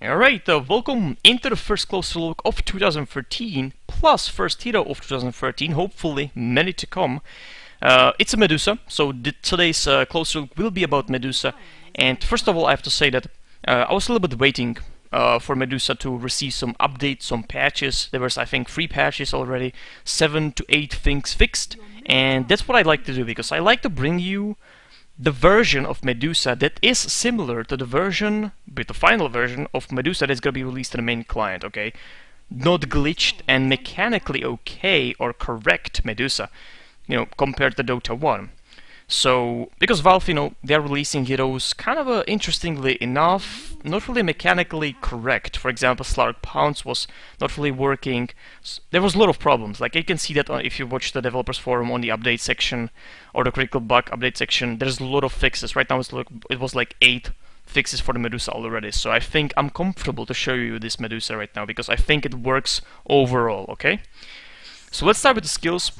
Alright, welcome into the first closer look of 2013, plus first hero of 2013, hopefully many to come. It's a Medusa, so today's closer look will be about Medusa. And first of all, I have to say that I was a little bit waiting for Medusa to receive some updates, some patches. There was, I think, 3 patches already, 7 to 8 things fixed. And that's what I like to do, because I like to bring you the version of Medusa that is similar to the version, with the final version of Medusa that's gonna be released in the main client, okay? Not glitched and mechanically okay or correct Medusa, compared to Dota 1. So, because Valve, they're releasing heroes kind of interestingly enough, not really mechanically correct. For example, Slark Pounce was not really working. There was a lot of problems. Like, you can see that if you watch the developers forum on the update section or the critical bug update section, there's a lot of fixes. Right now it was like 8 fixes for the Medusa already. So I think I'm comfortable to show you this Medusa right now, because I think it works overall, okay? So let's start with the skills.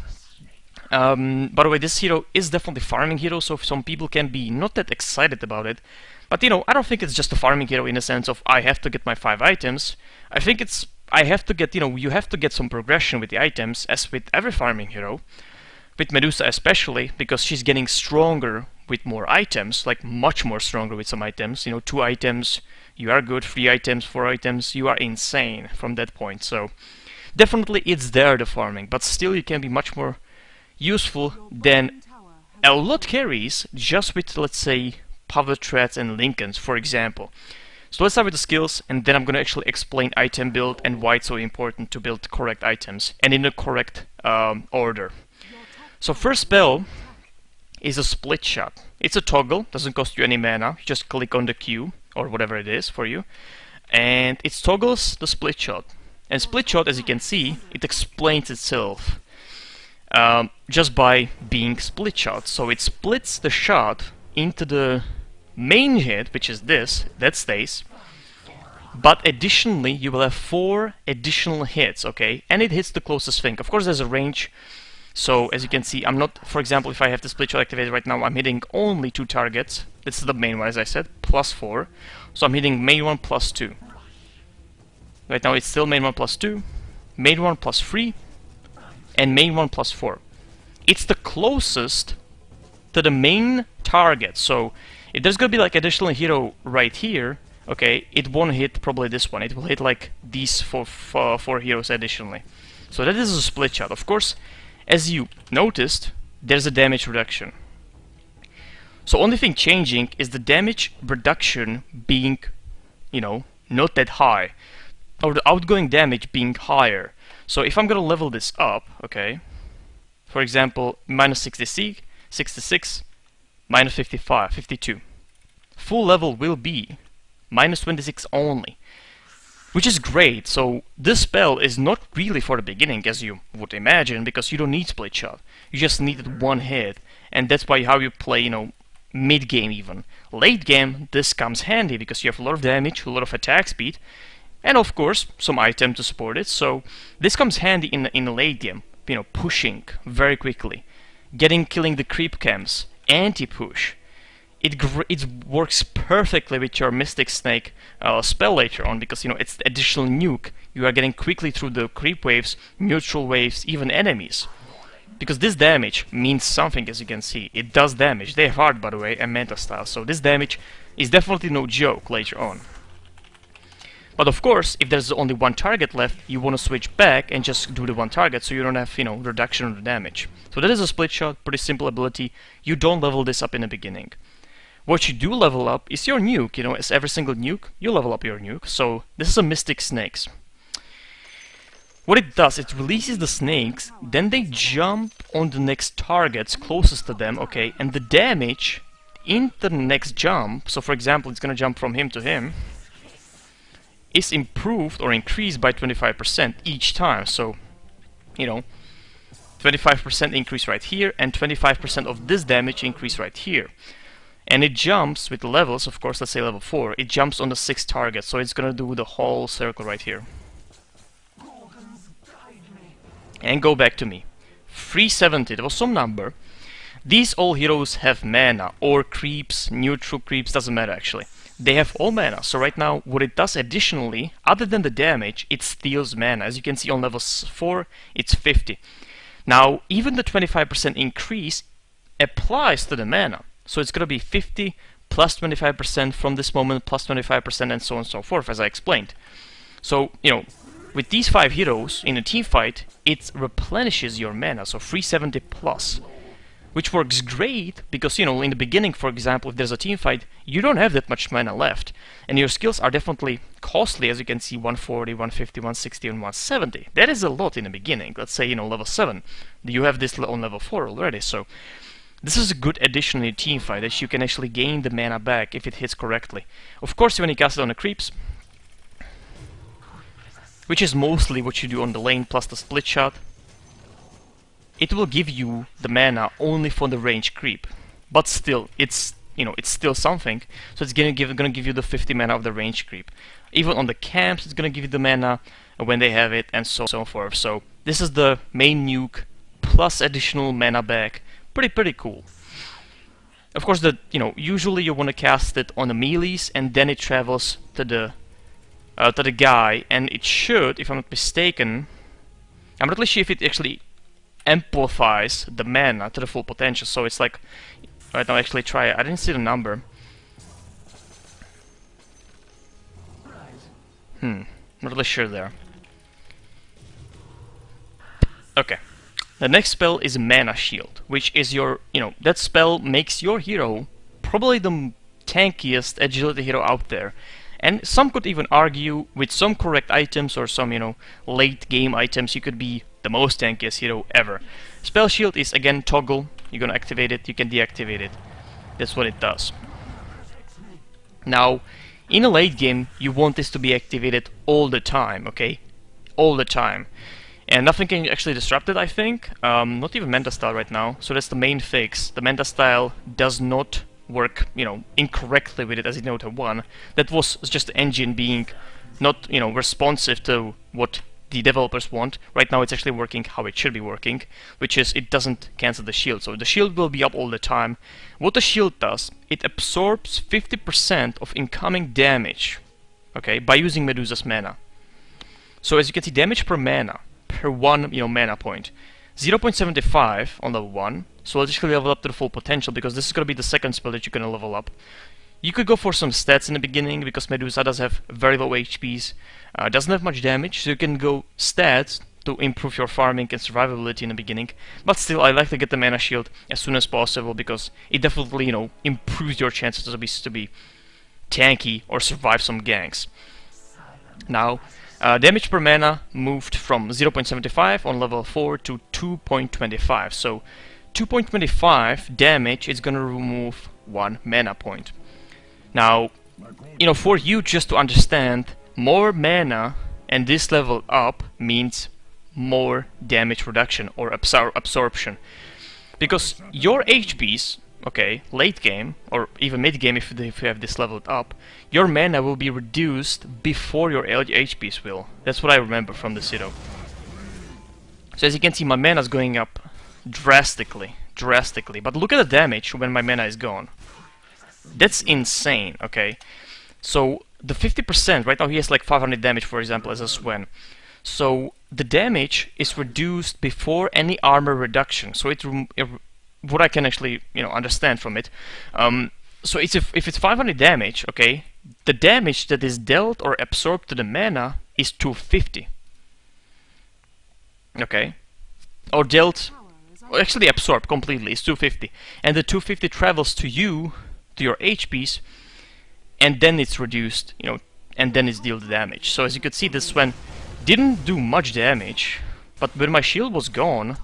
By the way, this hero is definitely a farming hero, so some people can be not that excited about it. But I don't think it's just a farming hero in the sense of I have to get my 5 items. I think it's I have to get, you have to get some progression with the items, as with every farming hero. With Medusa especially, because she's getting stronger with more items, like much more stronger with some items. 2 items, you are good, 3 items, 4 items, you are insane from that point. So definitely it's there, the farming, but still you can be much more useful than a lot carries just with, let's say, power threads and Lincolns, for example. So let's start with the skills, and then I'm going to actually explain item build and why it's so important to build correct items and in the correct order. So first spell is a split shot. It's a toggle, doesn't cost you any mana. You just click on the Q or whatever it is for you, and it toggles the split shot. And split shot, as you can see, it explains itself. Just by being split shot. So it splits the shot into the main hit, which is this, that stays. But additionally, you will have 4 additional hits, okay? And it hits the closest thing. Of course, there's a range. So as you can see, I'm not, for example, if I have the split shot activated right now, I'm hitting only 2 targets. This is the main one, as I said, plus 4. So I'm hitting main 1 plus 2. Right now it's still main 1 plus 2, main 1 plus 3, and main 1 plus 4. It's the closest to the main target, so if there's gonna be like additional hero right here, okay, it won't hit probably this one. It will hit like these four heroes additionally. So that is a split shot. Of course, as you noticed, there's a damage reduction. So only thing changing is the damage reduction being, not that high, or the outgoing damage being higher. So if I'm gonna level this up, okay, for example, minus 66, minus 55, 52. Full level will be minus 26 only, which is great. So this spell is not really for the beginning, as you would imagine, because you don't need split shot. You just needed 1 hit, and that's why how you play, mid game even. Late game, this comes handy because you have a lot of damage, a lot of attack speed, and of course some item to support it. So this comes handy in the late game, pushing very quickly, killing the creep camps, anti-push. It works perfectly with your Mystic Snake spell later on, because it's the additional nuke. You are getting quickly through the creep waves, neutral waves, even enemies. Because this damage means something, as you can see. It does damage. They have hard, by the way, and Manta style. So this damage is definitely no joke later on. But of course, if there's only 1 target left, you want to switch back and just do the 1 target, so you don't have, reduction of the damage. So that is a split shot, pretty simple ability. You don't level this up in the beginning. What you do level up is your nuke, as every single nuke, you level up your nuke. So this is a Mystic Snakes. What it does, it releases the snakes, then they jump on the next targets closest to them, okay, and the damage in the next jump, so for example, it's gonna jump from him to him, is improved or increased by 25% each time. So, 25% increase right here, and 25% of this damage increase right here. And it jumps with the levels, of course, let's say level 4, it jumps on the 6th target, so it's gonna do the whole circle right here. And go back to me. 370, there was some number. These all heroes have mana, or creeps, neutral creeps, doesn't matter actually. they have all mana. So right now, what it does additionally, other than the damage, it steals mana. As you can see on level 4, it's 50. Now, even the 25% increase applies to the mana. So it's going to be 50 plus 25% from this moment, plus 25%, and so on and so forth, as I explained. So, you know, with these 5 heroes in a team fight, it replenishes your mana, so 370 plus. Which works great, because, you know, in the beginning, for example, if there's a team fight, you don't have that much mana left. And your skills are definitely costly, as you can see, 140, 150, 160, and 170. That is a lot in the beginning. Let's say, you know, level 7. You have this on level 4 already, so this is a good addition in a team fight, that you can actually gain the mana back if it hits correctly. Of course, when you cast it on the creeps, which is mostly what you do on the lane plus the split shot, it will give you the mana only for the range creep. But still, it's, you know, it's still something. So it's gonna give you the 50 mana of the range creep. Even on the camps, it's gonna give you the mana when they have it, and so forth. So this is the main nuke plus additional mana back. Pretty cool. Of course, usually you want to cast it on the melees, and then it travels to the guy, and it should, if I'm not mistaken, I'm not really sure if it actually amplifies the mana to the full potential. So it's like, right now, actually try it. I didn't see the number. Not really sure there. Okay. The next spell is Mana Shield, which is your, that spell makes your hero probably the tankiest agility hero out there. And some could even argue, with some correct items or some, late game items, you could be the most tankiest hero ever. Spell Shield is again toggle. You're gonna activate it, you can deactivate it. That's what it does. Now, in a late game, you want this to be activated all the time, okay? All the time. And nothing can actually disrupt it, I think. Not even Manta Style right now. So that's the main fix. The Manta Style does not work, incorrectly with it as in Dota 1. That was just the engine being not, responsive to what the developers want. Right now it's actually working how it should be working, which is it doesn't cancel the shield. So the shield will be up all the time. What the shield does, it absorbs 50% of incoming damage, okay, by using Medusa's mana. So as you can see, damage per mana, per one, mana point. 0.75 on level 1, so let's actually level up to the full potential, because this is going to be the second spell that you're going to level up. You could go for some stats in the beginning, because Medusa does have very low HPs, doesn't have much damage, so you can go stats to improve your farming and survivability in the beginning. But still, I like to get the Mana Shield as soon as possible, because it definitely, improves your chances to be tanky or survive some ganks. Now, damage per mana moved from 0.75 on level 4 to 2.25. So 2.25 damage is gonna remove 1 mana point. Now, for you just to understand, more mana and this level up means more damage reduction or absorption. Because your HPs, okay, late game, or even mid game if you have this leveled up, your mana will be reduced before your HPs will. That's what I remember from this hero. So as you can see, my mana is going up drastically. But look at the damage when my mana is gone. That's insane, okay? So the 50%, right now he has like 500 damage, for example, as a Swen. So the damage is reduced before any armor reduction. So what I can actually, understand from it. So if it's 500 damage, okay, the damage that is dealt or absorbed to the mana is 250. Okay, or dealt, or actually absorbed completely is 250, and the 250 travels to you, to your HPs, and then it's reduced, and then it's dealt damage. So as you could see, this one didn't do much damage, but when my shield was gone,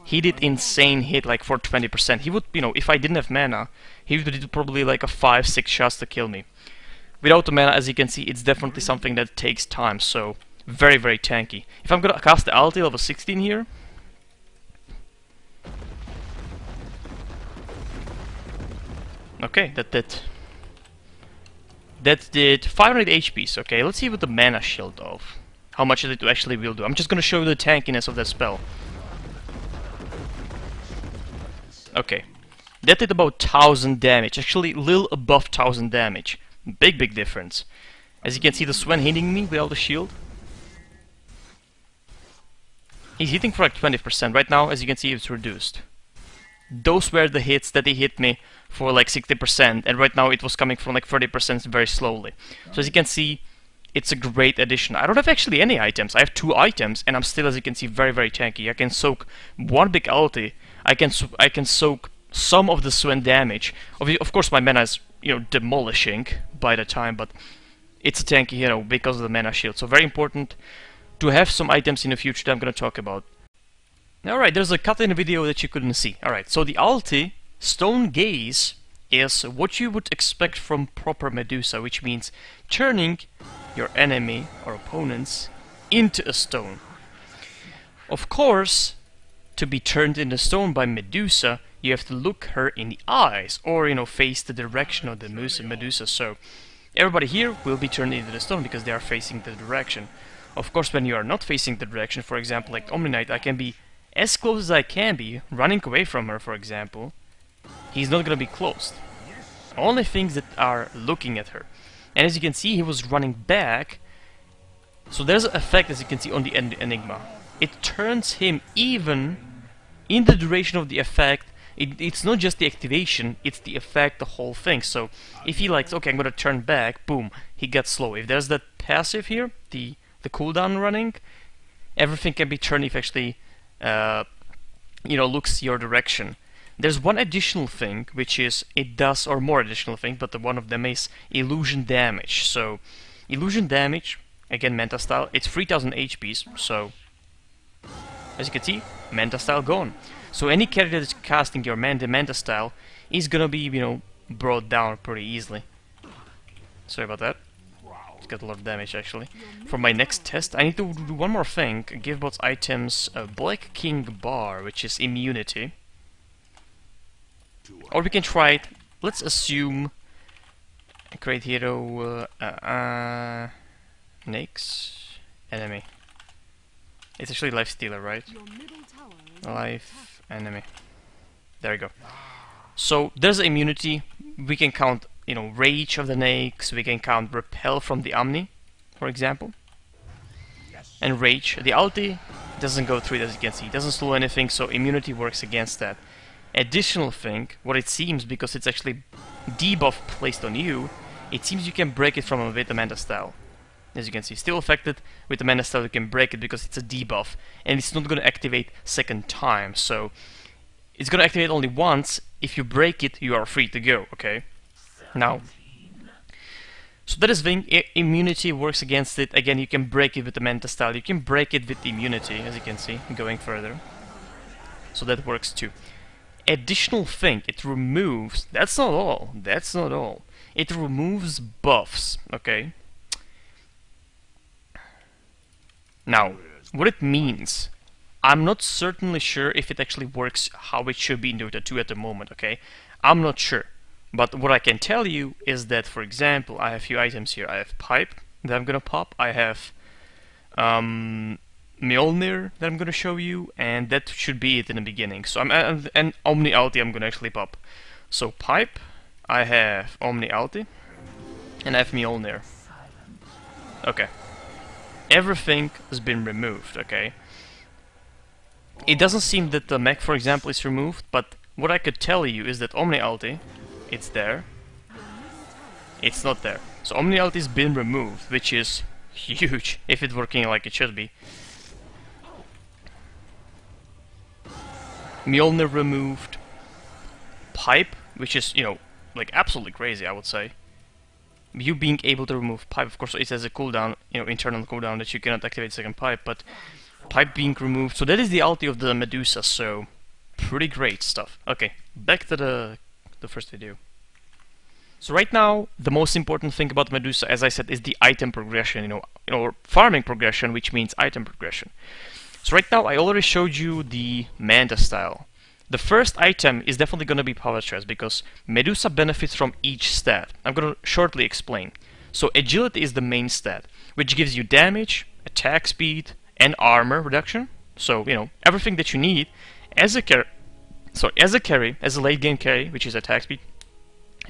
he did insane hit, like for 20%. He would, if I didn't have mana, he would do probably like a 5-6 shots to kill me. Without the mana, as you can see, it's definitely something that takes time, so very, very tanky. If I'm gonna cast the ulti level 16 here, okay, that did 500 HPs. Okay, let's see what the Mana Shield of. How much it actually will do. I'm just gonna show you the tankiness of that spell. Okay, that did about 1000 damage, actually a little above 1000 damage. Big difference. As you can see, the Sven hitting me without the shield. He's hitting for like 20%. Right now, as you can see, it's reduced. Those were the hits that he hit me for like 60%, and right now it was coming from like 30% very slowly. So as you can see, it's a great addition. I don't have actually any items. I have 2 items, and I'm still, as you can see, very tanky. I can soak one big ulti. I can soak some of the Sven damage. Of course, my mana is, you know, demolishing by the time, but it's a tanky hero because of the mana shield. So very important to have some items in the future that I'm going to talk about. Alright, there's a cut in the video that you couldn't see. Alright, so the ulti, Stone Gaze, is what you would expect from proper Medusa, which means turning your enemy or opponents into a stone. Of course, to be turned into stone by Medusa, you have to look her in the eyes, or, you know, face the direction of the Medusa. So everybody here will be turned into the stone because they are facing the direction. Of course, when you are not facing the direction, for example, like Omni Knight, I can be as close as I can be, running away from her, for example. He's not gonna be close. Only things that are looking at her. And as you can see, he was running back. So there's an effect, as you can see, on the Enigma. It turns him even in the duration of the effect. It's not just the activation, it's the effect, the whole thing. So if he likes, okay, I'm gonna turn back, boom, he gets slow. If there's that passive here, the cooldown running, everything can be turned if actually you know, looks your direction. There's one additional thing, which is it does, or more additional thing, but one of them is illusion damage. So illusion damage, again Manta style, it's 3000 HPs, so as you can see, Manta style gone. So any character that's casting your Manta style is gonna be, you know, brought down pretty easily. Sorry about that. Got a lot of damage actually. For my next test, I need to do one more thing. Give both items a Black King bar, which is immunity. Or we can try it. Let's assume a great hero. Nyx enemy. It's actually life stealer, right? Life enemy. There we go. So there's immunity. We can count, you know, rage of the Nyx, we can count repel from the Omni, for example. And rage. The ulti doesn't go through it, as you can see. It doesn't slow anything, so immunity works against that. Additional thing, what it seems, because it's actually debuff placed on you, it seems you can break it from with the Manta style. As you can see, still affected. With the Manta style you can break it because it's a debuff, and it's not going to activate second time, so it's going to activate only once. If you break it, you are free to go, okay? Now, so that is thing, immunity works against it. Again, you can break it with the Manta style, you can break it with immunity, as you can see, going further. So that works too. Additional thing, it removes, that's not all, it removes buffs, okay? Now, what it means, I'm not certainly sure if it actually works how it should be in Dota 2 at the moment, okay? I'm not sure. But what I can tell you is that, for example, I have a few items here. I have Pipe that I'm gonna pop. I have Mjolnir that I'm gonna show you, and that should be it in the beginning. So and Omni Ulti I'm gonna actually pop. So Pipe, I have Omni Ulti, and I have Mjolnir. Okay. Everything has been removed, okay? It doesn't seem that the mech, for example, is removed, but what I could tell you is that Omni Ulti, it's there. It's not there. So Omni Ulti's been removed, which is huge if it's working like it should be. Mjolnir removed. Pipe, which is, you know, like absolutely crazy, I would say. You being able to remove Pipe, of course, it has a cooldown, you know, internal cooldown that you cannot activate second Pipe, but Pipe being removed. So that is the ulti of the Medusa, so pretty great stuff. Okay, back to the first video. So right now, the most important thing about Medusa, as I said, is the item progression, you know, farming progression, which means item progression. So right now, I already showed you the Manta style. The first item is definitely going to be Power Stress, because Medusa benefits from each stat. I'm going to shortly explain. So Agility is the main stat, which gives you damage, attack speed, and armor reduction. So, you know, everything that you need as a carry, as a late game carry, which is attack speed,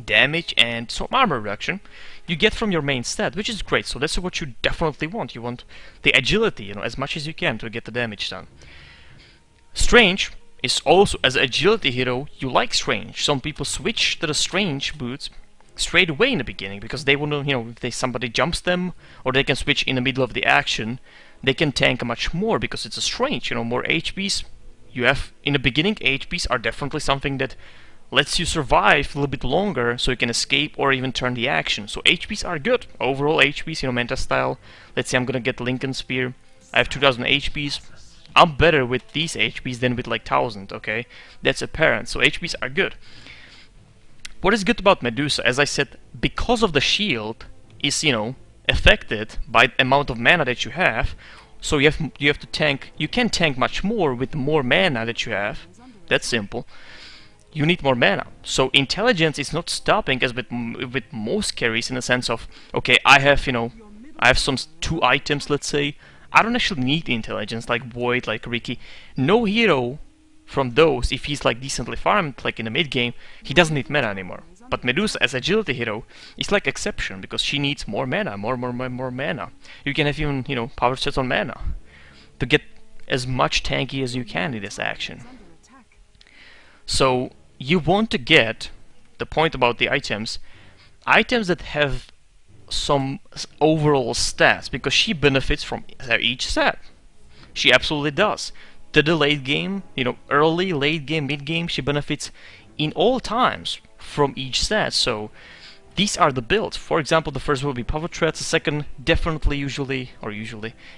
damage and some armor reduction you get from your main stat, which is great. So that's what you definitely want. You want the agility, you know, as much as you can to get the damage done. Strange is also, as an agility hero, you like Strange. Some people switch to the Strange boots straight away in the beginning because they want to, you know, if somebody jumps them, or they can switch in the middle of the action, they can tank much more because it's a Strange, you know, more HPs. You have, in the beginning, HPs are definitely something that lets you survive a little bit longer so you can escape or even turn the action. So HPs are good. Overall HPs, you know, Manta style. Let's say I'm gonna get Lincoln Spear. I have 2000 HPs. I'm better with these HPs than with like 1000, okay? That's apparent. So HPs are good. What is good about Medusa, as I said, because of the shield is, you know, affected by the amount of mana that you have. So you have to tank. You can tank much more with more mana that you have. That's simple. You need more mana. So intelligence is not stopping as with most carries in the sense of, okay, I have, you know, I have some 2 items, let's say. I don't actually need intelligence like Void, like Ricky. No hero from those, if he's like decently farmed, like in the mid game, he doesn't need mana anymore. But Medusa, as agility hero, is like exception because she needs more mana, more mana. You can have even, you know, power sets on mana to get as much tanky as you can in this action. So you want to get the point about the items that have some overall stats, because she benefits from each stat. She absolutely does. To the late game, you know, early, late game, mid game, she benefits in all times from each stat. So these are the builds. For example, the first will be Power Threats, the second definitely usually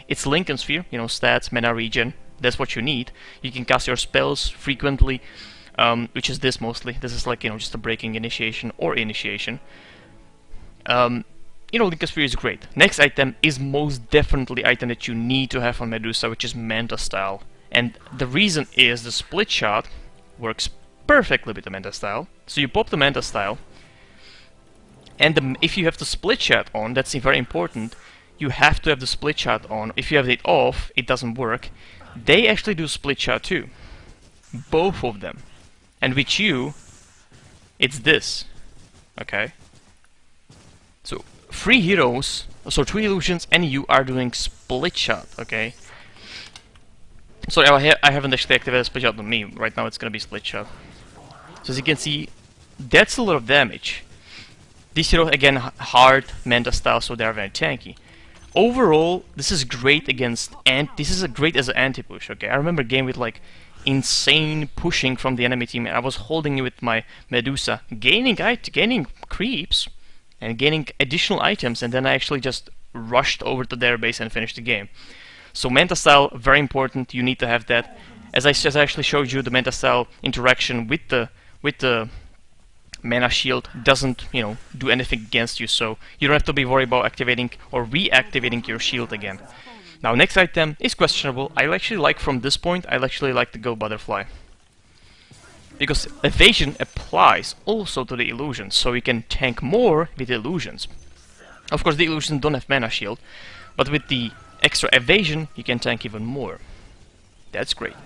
it's Lincoln Sphere, you know, stats, mana regen. That's what you need. You can cast your spells frequently, which is this mostly. This is like, you know, just a breaking initiation or initiation. You know, Lincoln Sphere is great. Next item is most definitely item that you need to have on Medusa, which is Manta style. And the reason is the split shot works perfectly with the Manta style. So you pop the Manta style, and if you have the split shot on, that's very important. You have to have the split shot on. If you have it off, it doesn't work. They actually do split shot too. Both of them. And with you, it's this. Okay? So 3 heroes, so 3 illusions, and you are doing split shot, okay? Sorry, I haven't actually activated split shot on me. Right now it's gonna be split shot. So as you can see, that's a lot of damage. These heroes, again, hard Manta style, so they are very tanky. Overall, this is great against, and this is great as an anti-push, okay? I remember a game with like insane pushing from the enemy team, and I was holding it with my Medusa, gaining creeps, and gaining additional items, and then I actually just rushed over to their base and finished the game. So Manta style, very important. You need to have that. As I actually showed you, the Manta style interaction with the mana shield doesn't, you know, do anything against you, so you don't have to be worried about activating or reactivating your shield again. Now, next item is questionable. I actually like, from this point, I actually like to go Butterfly, because evasion applies also to the illusions, so you can tank more with the illusions. Of course, the illusions don't have mana shield, but with the extra evasion, you can tank even more. That's great.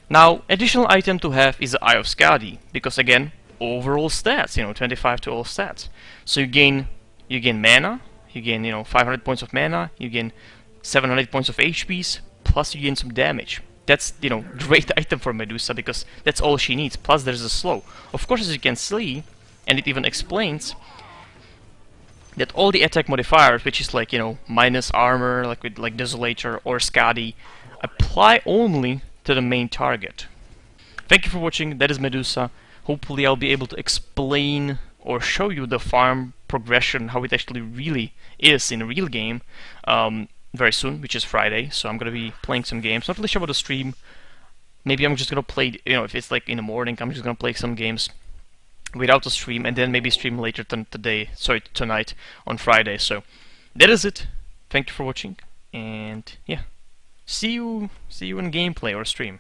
Now, additional item to have is the Eye of Skadi, because again, overall stats, you know, 25 to all stats. So you gain mana, you gain, you know, 500 points of mana, you gain 700 points of HPs, plus you gain some damage. That's, you know, great item for Medusa, because that's all she needs. Plus there's a slow. Of course, as you can see, and it even explains that all the attack modifiers, which is like, you know, minus armor, like with like Desolator or Skadi, apply only to the main target. Thank you for watching. That is Medusa. Hopefully I'll be able to explain or show you the farm progression, how it actually really is in a real game, very soon, which is Friday. So I'm gonna be playing some games. Not really sure about the stream. Maybe I'm just gonna play, you know, if it's like in the morning, I'm just gonna play some games without the stream, and then maybe stream later tonight on Friday. So that is it. Thank you for watching, and yeah, see you in gameplay or stream.